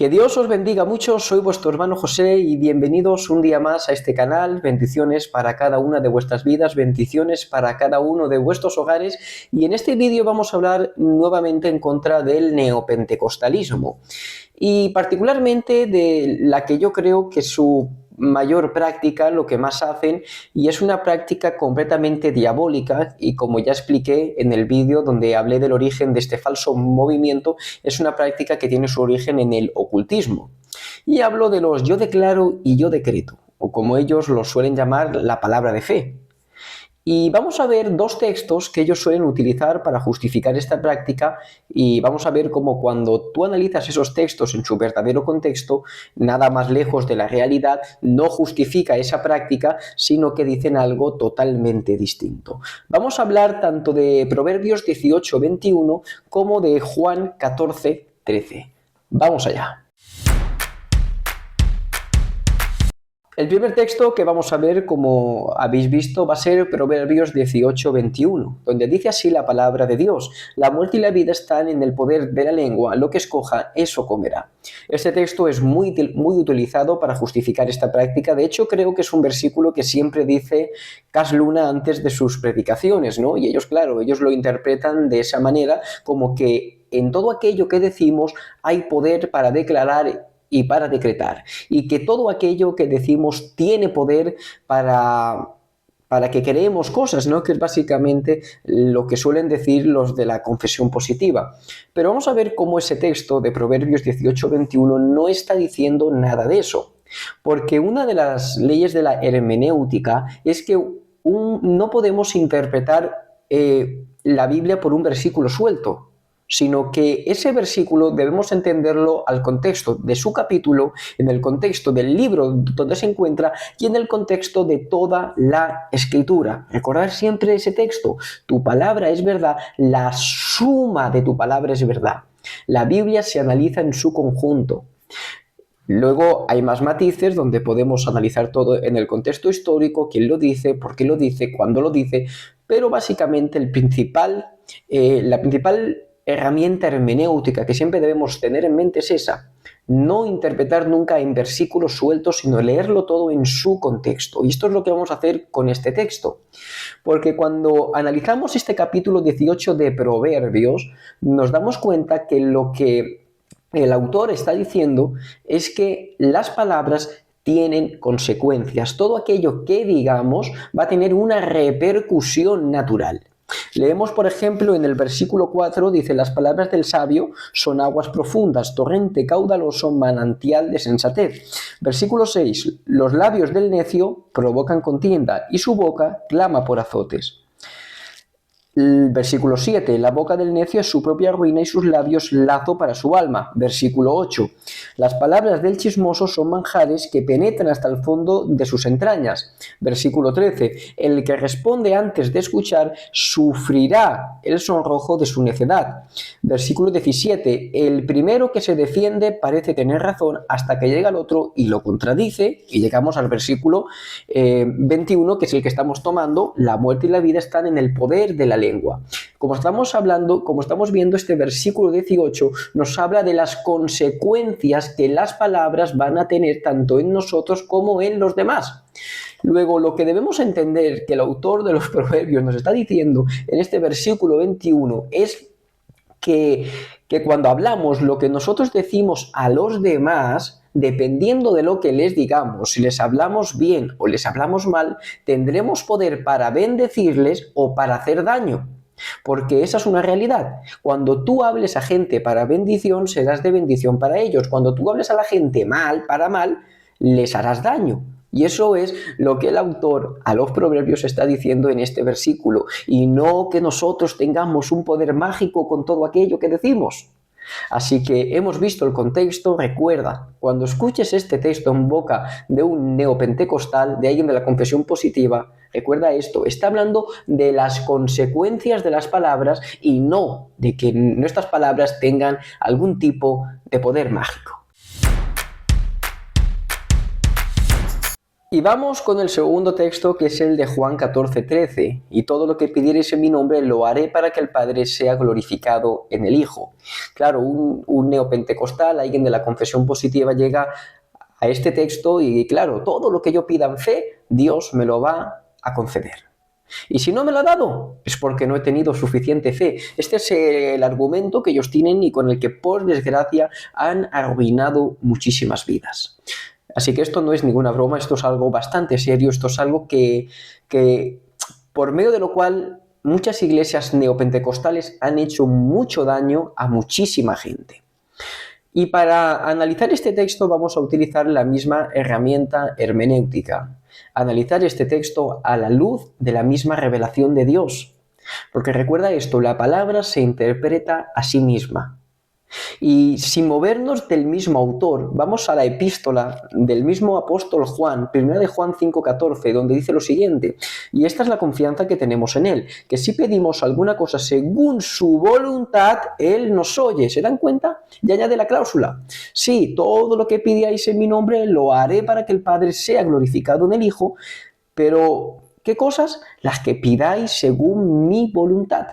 Que Dios os bendiga mucho, soy vuestro hermano José y bienvenidos un día más a este canal. Bendiciones para cada una de vuestras vidas, bendiciones para cada uno de vuestros hogares, y en este vídeo vamos a hablar nuevamente en contra del neopentecostalismo y particularmente de la que yo creo que su mayor práctica, lo que más hacen, y es una práctica completamente diabólica, y como ya expliqué en el vídeo donde hablé del origen de este falso movimiento, es una práctica que tiene su origen en el ocultismo. Y hablo de los yo declaro y yo decreto, o como ellos lo suelen llamar, la palabra de fe. Y vamos a ver dos textos que ellos suelen utilizar para justificar esta práctica, y vamos a ver cómo cuando tú analizas esos textos en su verdadero contexto, nada más lejos de la realidad, no justifica esa práctica, sino que dicen algo totalmente distinto. Vamos a hablar tanto de Proverbios 18:21 como de Juan 14:13. Vamos allá. El primer texto que vamos a ver, como habéis visto, va a ser Proverbios 18:21, donde dice así la palabra de Dios: la muerte y la vida están en el poder de la lengua, lo que escoja, eso comerá. Este texto es muy utilizado para justificar esta práctica. De hecho, creo que es un versículo que siempre dice Cas Luna antes de sus predicaciones, ¿no? Y ellos, claro, ellos lo interpretan de esa manera, como que en todo aquello que decimos hay poder para declarar y para decretar, y que todo aquello que decimos tiene poder para que creemos cosas, ¿no? Que es básicamente lo que suelen decir los de la confesión positiva. Pero vamos a ver cómo ese texto de Proverbios 18:21 no está diciendo nada de eso, porque una de las leyes de la hermenéutica es que no podemos interpretar la Biblia por un versículo suelto, sino que ese versículo debemos entenderlo al contexto de su capítulo, en el contexto del libro donde se encuentra y en el contexto de toda la Escritura. Recordar siempre ese texto: tu palabra es verdad, la suma de tu palabra es verdad. La Biblia se analiza en su conjunto. Luego hay más matices donde podemos analizar todo en el contexto histórico, quién lo dice, por qué lo dice, cuándo lo dice, pero básicamente la principal herramienta hermenéutica que siempre debemos tener en mente es esa: no interpretar nunca en versículos sueltos, sino leerlo todo en su contexto. Y esto es lo que vamos a hacer con este texto, porque cuando analizamos este capítulo 18 de Proverbios, nos damos cuenta que lo que el autor está diciendo es que las palabras tienen consecuencias. Todo aquello que digamos va a tener una repercusión natural. Leemos, por ejemplo, en el versículo 4, dice: las palabras del sabio son aguas profundas, torrente caudaloso, manantial de sensatez. Versículo 6, los labios del necio provocan contienda y su boca clama por azotes. El versículo 7, la boca del necio es su propia ruina y sus labios lazo para su alma. Versículo 8, las palabras del chismoso son manjares que penetran hasta el fondo de sus entrañas. Versículo 13, el que responde antes de escuchar sufrirá el sonrojo de su necedad. Versículo 17, el primero que se defiende parece tener razón hasta que llega el otro y lo contradice, y llegamos al versículo 21, que es el que estamos tomando: la muerte y la vida están en el poder de la lengua. Como estamos viendo, este versículo 18 nos habla de las consecuencias que las palabras van a tener tanto en nosotros como en los demás. Luego, lo que debemos entender que el autor de los Proverbios nos está diciendo en este versículo 21 es que cuando hablamos, lo que nosotros decimos a los demás, dependiendo de lo que les digamos, si les hablamos bien o les hablamos mal, tendremos poder para bendecirles o para hacer daño. Porque esa es una realidad. Cuando tú hables a gente para bendición, serás de bendición para ellos. Cuando tú hables a la gente mal, para mal, les harás daño. Y eso es lo que el autor a los Proverbios está diciendo en este versículo, y no que nosotros tengamos un poder mágico con todo aquello que decimos. Así que hemos visto el contexto. Recuerda, cuando escuches este texto en boca de un neopentecostal, de alguien de la confesión positiva, recuerda esto: está hablando de las consecuencias de las palabras y no de que nuestras palabras tengan algún tipo de poder mágico. Y vamos con el segundo texto, que es el de Juan 14:13. Y todo lo que pidiereis en mi nombre lo haré para que el Padre sea glorificado en el Hijo. Claro, un neopentecostal, alguien de la confesión positiva, llega a este texto y claro, todo lo que yo pida en fe, Dios me lo va a conceder. Y si no me lo ha dado, es porque no he tenido suficiente fe. Este es el argumento que ellos tienen y con el que, por desgracia, han arruinado muchísimas vidas. Así que esto no es ninguna broma, esto es algo bastante serio, esto es algo que por medio de lo cual muchas iglesias neopentecostales han hecho mucho daño a muchísima gente. Y para analizar este texto vamos a utilizar la misma herramienta hermenéutica. Analizar este texto a la luz de la misma revelación de Dios. Porque recuerda esto, la palabra se interpreta a sí misma. Y sin movernos del mismo autor, vamos a la epístola del mismo apóstol Juan, 1 de Juan 5:14, donde dice lo siguiente: y esta es la confianza que tenemos en él, que si pedimos alguna cosa según su voluntad, él nos oye. ¿Se dan cuenta? Y añade la cláusula: sí, todo lo que pidáis en mi nombre lo haré para que el Padre sea glorificado en el Hijo, pero ¿qué cosas? Las que pidáis según mi voluntad.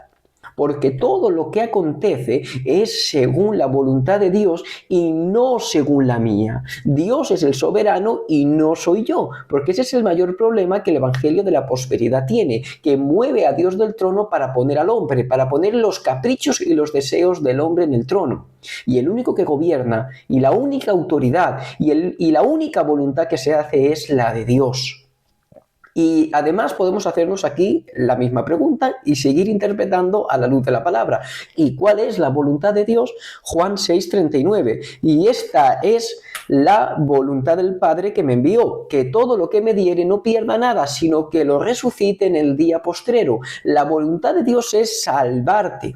Porque todo lo que acontece es según la voluntad de Dios y no según la mía. Dios es el soberano y no soy yo, porque ese es el mayor problema que el Evangelio de la prosperidad tiene, que mueve a Dios del trono para poner al hombre, para poner los caprichos y los deseos del hombre en el trono. Y el único que gobierna y la única autoridad y la única voluntad que se hace es la de Dios. Y además podemos hacernos aquí la misma pregunta y seguir interpretando a la luz de la palabra. ¿Y cuál es la voluntad de Dios? Juan 6:39. Y esta es la voluntad del Padre que me envió, que todo lo que me diere no pierda nada, sino que lo resucite en el día postrero. La voluntad de Dios es salvarte.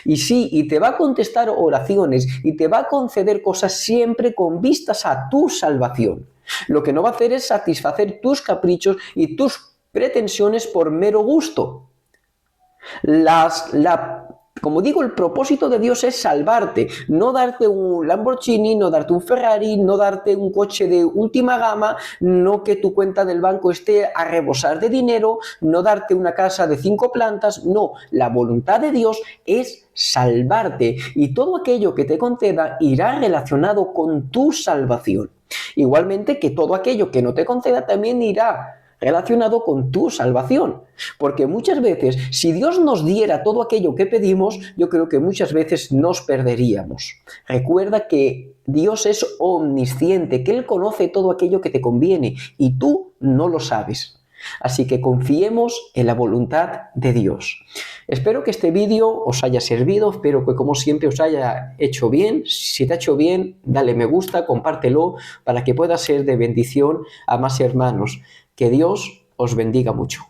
Y sí, y te va a contestar oraciones y te va a conceder cosas siempre con vistas a tu salvación. Lo que no va a hacer es satisfacer tus caprichos y tus pretensiones por mero gusto. Como digo, el propósito de Dios es salvarte, no darte un Lamborghini, no darte un Ferrari, no darte un coche de última gama, no que tu cuenta del banco esté a rebosar de dinero, no darte una casa de 5 plantas, no, la voluntad de Dios es salvarte y todo aquello que te conceda irá relacionado con tu salvación. Igualmente que todo aquello que no te conceda también irá relacionado con tu salvación. Porque muchas veces, si Dios nos diera todo aquello que pedimos, yo creo que muchas veces nos perderíamos. Recuerda que Dios es omnisciente, que Él conoce todo aquello que te conviene y tú no lo sabes. Así que confiemos en la voluntad de Dios. Espero que este vídeo os haya servido, espero que como siempre os haya hecho bien. Si te ha hecho bien, dale me gusta, compártelo para que pueda ser de bendición a más hermanos. Que Dios os bendiga mucho.